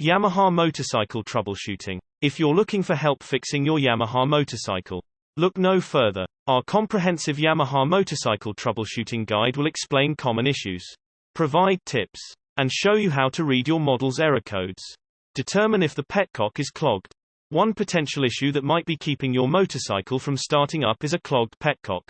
Yamaha Motorcycle Troubleshooting. If you're looking for help fixing your Yamaha motorcycle, look no further. Our comprehensive Yamaha Motorcycle Troubleshooting Guide will explain common issues, provide tips, and show you how to read your model's error codes. Determine if the petcock is clogged. One potential issue that might be keeping your motorcycle from starting up is a clogged petcock.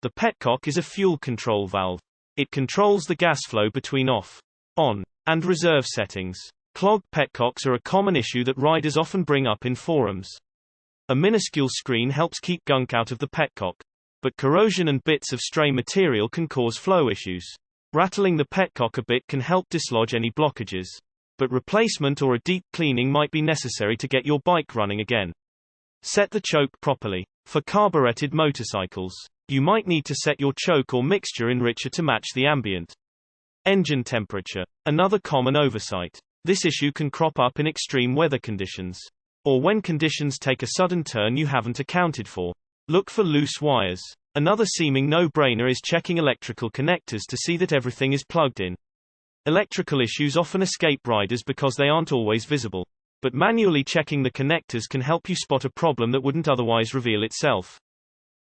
The petcock is a fuel control valve. It controls the gas flow between off, on, and reserve settings. Clogged petcocks are a common issue that riders often bring up in forums. A minuscule screen helps keep gunk out of the petcock, but corrosion and bits of stray material can cause flow issues. Rattling the petcock a bit can help dislodge any blockages, but replacement or a deep cleaning might be necessary to get your bike running again. Set the choke properly. For carbureted motorcycles, you might need to set your choke or mixture enricher to match the ambient engine temperature. Another common oversight. This issue can crop up in extreme weather conditions, or when conditions take a sudden turn you haven't accounted for. Look for loose wires. Another seeming no-brainer is checking electrical connectors to see that everything is plugged in. Electrical issues often escape riders because they aren't always visible, but manually checking the connectors can help you spot a problem that wouldn't otherwise reveal itself.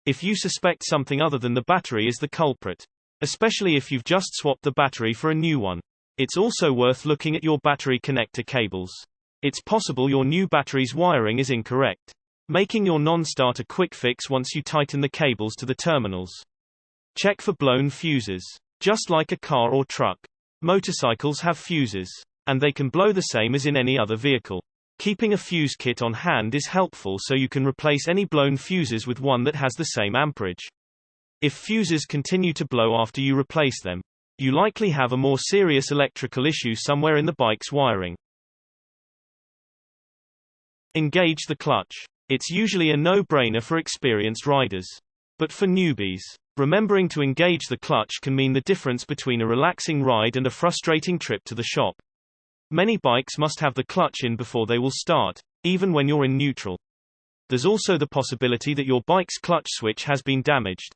If you suspect something other than the battery is the culprit, especially if you've just swapped the battery for a new one, it's also worth looking at your battery connector cables. It's possible your new battery's wiring is incorrect, making your non-starter quick fix once you tighten the cables to the terminals. Check for blown fuses. Just like a car or truck, motorcycles have fuses, and they can blow the same as in any other vehicle. Keeping a fuse kit on hand is helpful so you can replace any blown fuses with one that has the same amperage. If fuses continue to blow after you replace them, you likely have a more serious electrical issue somewhere in the bike's wiring. Engage the clutch. It's usually a no-brainer for experienced riders, but for newbies, remembering to engage the clutch can mean the difference between a relaxing ride and a frustrating trip to the shop. Many bikes must have the clutch in before they will start, even when you're in neutral. There's also the possibility that your bike's clutch switch has been damaged,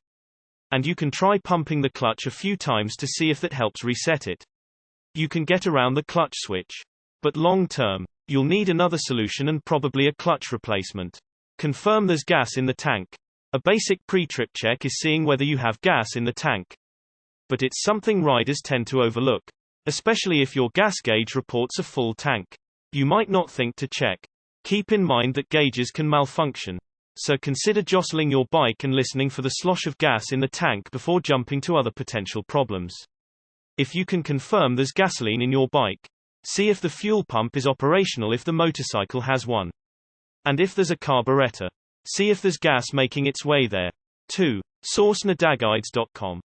and you can try pumping the clutch a few times to see if that helps reset it. You can get around the clutch switch, but long-term, you'll need another solution and probably a clutch replacement. Confirm there's gas in the tank. A basic pre-trip check is seeing whether you have gas in the tank, but it's something riders tend to overlook, especially if your gas gauge reports a full tank. You might not think to check. Keep in mind that gauges can malfunction, so consider jostling your bike and listening for the slosh of gas in the tank before jumping to other potential problems. If you can confirm there's gasoline in your bike, see if the fuel pump is operational if the motorcycle has one. And if there's a carburetor, see if there's gas making its way there. 2. Source nadagguides.com